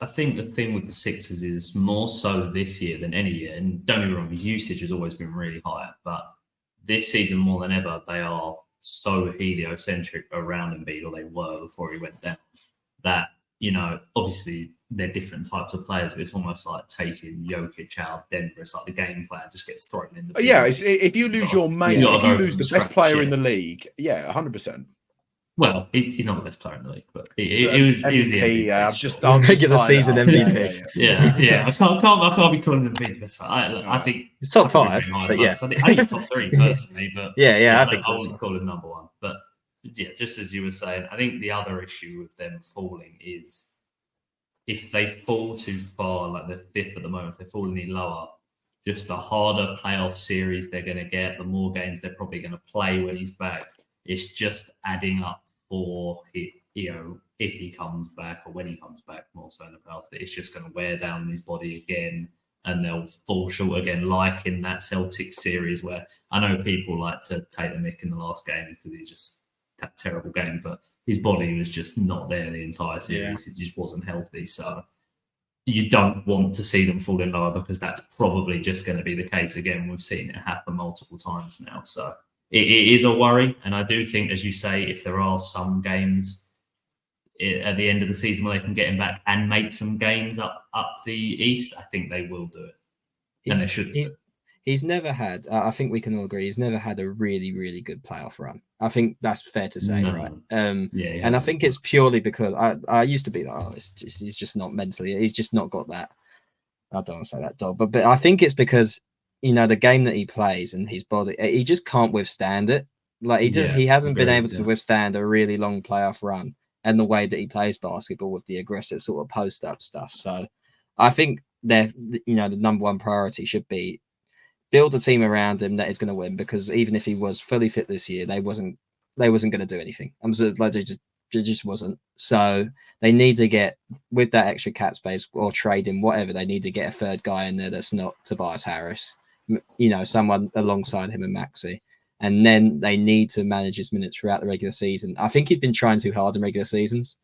I think the thing with the Sixers is more so this year than any year. And don't get me wrong, his usage has always been really high, but this season more than ever, they are so heliocentric around Embiid, or they were before he went down, that, obviously they're different types of players, but it's almost like taking Jokic out of Denver. It's like the game plan just gets thrown in the if you lose your main, if you lose the best player in the league, 100%. Well, he's not the best player in the league, but he was the MVP. I've just regular season MVP. Yeah. I can't be calling him the best player. I think it's top 5, but I think he's top 3 personally. But I think I wouldn't call him number 1. But just as you were saying, I think the other issue with them falling is if they fall too far, like they're 5th at the moment, if they fall any lower, just the harder playoff series they're going to get, the more games they're probably going to play when he's back. It's just adding up for if he comes back or when he comes back, more so in the playoffs, that it's just going to wear down his body again and they'll fall short again, like in that Celtics series where I know people like to take the mick in the last game because he's just that terrible game, but his body was just not there the entire series. It just wasn't healthy. So you don't want to see them falling lower because that's probably just going to be the case again. We've seen it happen multiple times now. So it is a worry. And I do think, as you say, if there are some games at the end of the season where they can get him back and make some gains up the East, I think they will do it. And they should. He's never had, I think we can all agree, he's never had a really, really good playoff run. I think that's fair to say, right? And I think it's purely because I used to be like, he's just not mentally, he's just not got that, I don't want to say that dog, but I think it's because, the game that he plays and his body, he just can't withstand it. Like he hasn't been able to withstand a really long playoff run and the way that he plays basketball with the aggressive sort of post-up stuff. So I think the number one priority should be build a team around him that is going to win, because even if he was fully fit this year, they wasn't going to do anything. It just wasn't. So they need to get, with that extra cap space or trade him, whatever, they need to get a third guy in there that's not Tobias Harris, someone alongside him and Maxey. And then they need to manage his minutes throughout the regular season. I think he's been trying too hard in regular seasons.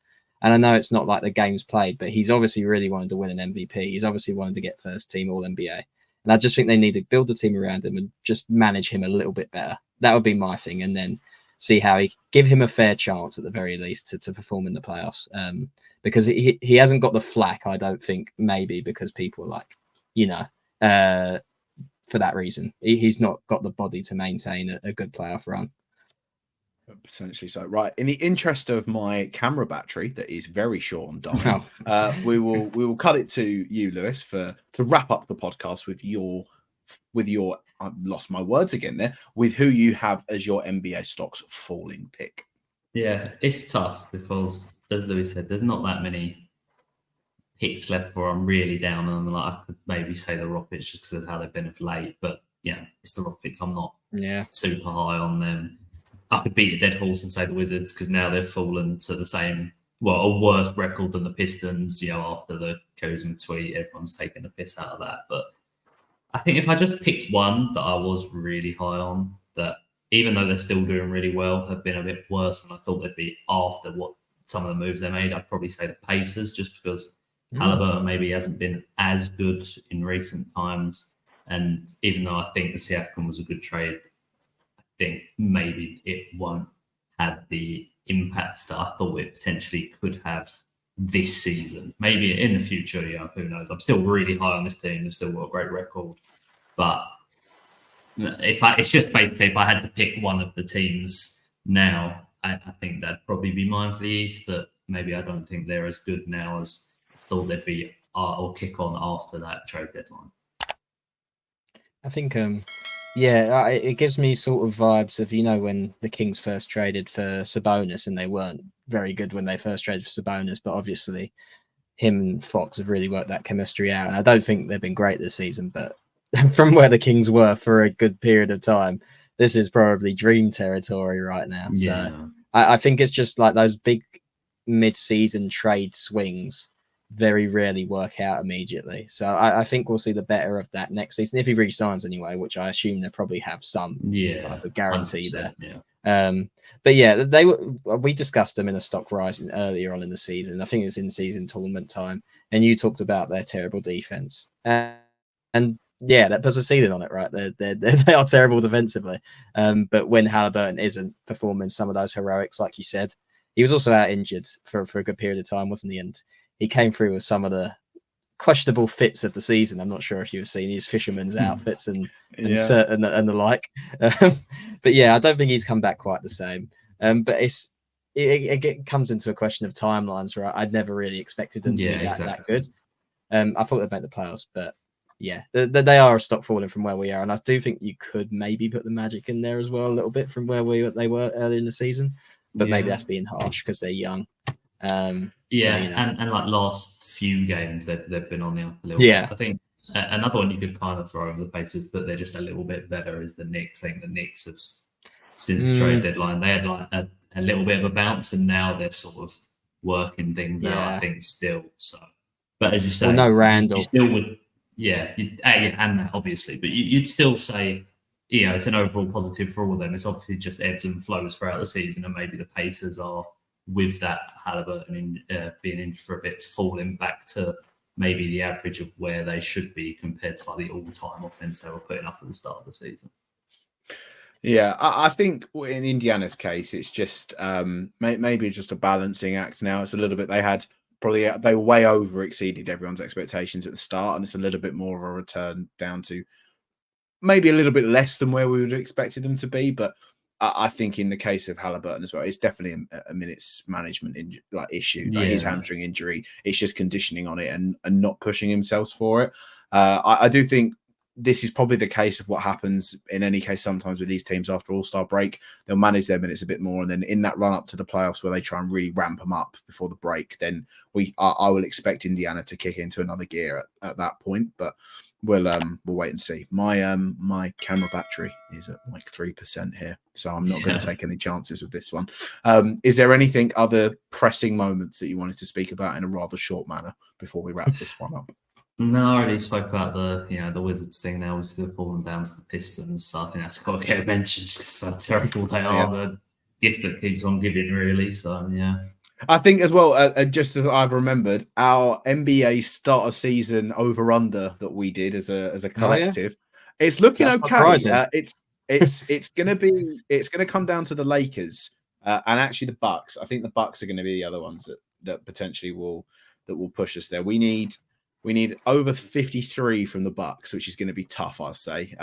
And I know it's not like the games played, but he's obviously really wanted to win an MVP. He's obviously wanted to get first team All NBA. And I just think they need to build a team around him and just manage him a little bit better. That would be my thing. And then see how give him a fair chance at the very least to perform in the playoffs. Because he hasn't got the flack, I don't think, maybe because people are like, for that reason. He's not got the body to maintain a good playoff run. Potentially so. Right. In the interest of my camera battery that is very short on dying, we will cut it to you, Lewis, to wrap up the podcast with your I've lost my words again there, with who you have as your NBA stocks falling pick. Yeah, it's tough because, as Lewis said, there's not that many picks left where I'm really down on them. Like I could maybe say the Rockets just because of how they've been of late, but it's the Rockets. I'm not super high on them. I could beat a dead horse and say the Wizards because now they've fallen to the same, a worse record than the Pistons. After the Kuzma tweet, everyone's taking the piss out of that. But I think if I just picked one that I was really high on, that even though they're still doing really well, have been a bit worse than I thought they'd be after what some of the moves they made, I'd probably say the Pacers, just because Halliburton maybe hasn't been as good in recent times. And even though I think the Siakam was a good trade, I think maybe it won't have the impact that I thought it potentially could have this season. Maybe in the future, who knows? I'm still really high on this team. They've still got a great record. But it's just basically if I had to pick one of the teams now, I think that'd probably be mine for the East. That maybe I don't think they're as good now as I thought they'd be, or kick on after that trade deadline. I think, it gives me sort of vibes of, when the Kings first traded for Sabonis, and they weren't very good when they first traded for Sabonis, but obviously him and Fox have really worked that chemistry out. And I don't think they've been great this season, but from where the Kings were for a good period of time, this is probably dream territory right now. Yeah. So I think it's just like those big mid-season trade swings very rarely work out immediately. So I think we'll see the better of that next season if he re-signs anyway, which I assume they probably have some type of guarantee there. Yeah. But yeah, we discussed them in a stock rising earlier on in the season. I think it was in season tournament time, and you talked about their terrible defense. And yeah, that puts a ceiling on it, right? They are terrible defensively. But when Halliburton isn't performing some of those heroics, like you said, he was also out injured for a good period of time, wasn't he? And he came through with some of the questionable fits of the season. I'm not sure if you've seen his fisherman's outfits and the like. But yeah, I don't think he's come back quite the same. But it comes into a question of timelines, right? I'd never really expected them to be that good. I thought they'd make the playoffs, but yeah, they are a stock falling from where we are, and I do think you could maybe put the Magic in there as well a little bit from where they were earlier in the season, but maybe that's being harsh because they're young. And like last few games they've been on the up a little bit. I think another one you could kind of throw over the paces, but they're just a little bit better, is the Knicks. I think the Knicks have, since the trade deadline, they had like a little bit of a bounce, and now they're sort of working things out, I think, still. So, but as you say, no Randall, you still would. And that obviously, but you'd still say, it's an overall positive for all of them. It's obviously just ebbs and flows throughout the season, and maybe the Pacers are, with that Halliburton being in for a bit, falling back to maybe the average of where they should be compared to like the all-time offense they were putting up at the start of the season. Yeah, I think in Indiana's case, it's just maybe just a balancing act now. It's a little bit, they way over exceeded everyone's expectations at the start, and it's a little bit more of a return down to maybe a little bit less than where we would have expected them to be. But I think in the case of Halliburton as well, it's definitely a minutes management issue. Like his hamstring injury, it's just conditioning on it and not pushing himself for it. I do think this is probably the case of what happens in any case sometimes with these teams after All-Star break. They'll manage their minutes a bit more, and then in that run up to the playoffs where they try and really ramp them up before the break, then I will expect Indiana to kick into another gear at that point. But we'll wait and see. My camera battery is at like 3% here, so I'm not going to take any chances with this one. Is there anything other pressing moments that you wanted to speak about in a rather short manner before we wrap this one up? No, I already spoke about the Wizards thing. Now obviously they've fallen down to the Pistons, so I think that's got to get mentioned just how terrible they are. The gift that keeps on giving, really. So yeah. I think as well, just as I've remembered, our NBA start of season over under that we did as a collective, it's looking okay. It's gonna come down to the Lakers and actually the Bucks. I think the Bucks are going to be the other ones that potentially will push us there. We need over 53 from the Bucks, which is going to be tough, I'll say.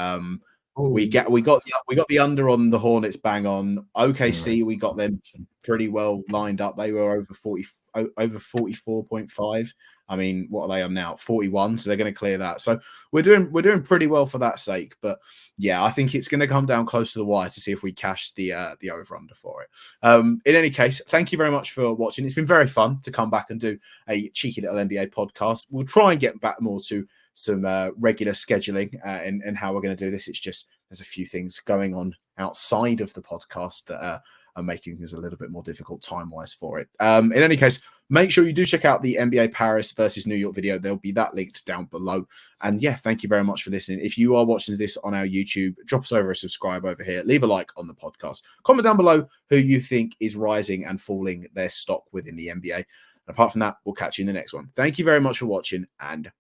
We got the under on the Hornets bang on. OKC, we got them pretty well lined up. They were over 44.5. I mean, what are they on now? 41. So they're going to clear that. So we're doing pretty well for that sake. But yeah, I think it's going to come down close to the wire to see if we cash the over under for it. In any case, thank you very much for watching. It's been very fun to come back and do a cheeky little NBA podcast. We'll try and get back more to some regular scheduling and how we're going to do this. It's just there's a few things going on outside of the podcast that are making things a little bit more difficult time-wise for it. In any case, make sure you do check out the NBA Paris versus New York video. There'll be that linked down below. And yeah, thank you very much for listening. If you are watching this on our YouTube, drop us over a subscribe over here. Leave a like on the podcast. Comment down below who you think is rising and falling their stock within the NBA. And apart from that, we'll catch you in the next one. Thank you very much for watching, and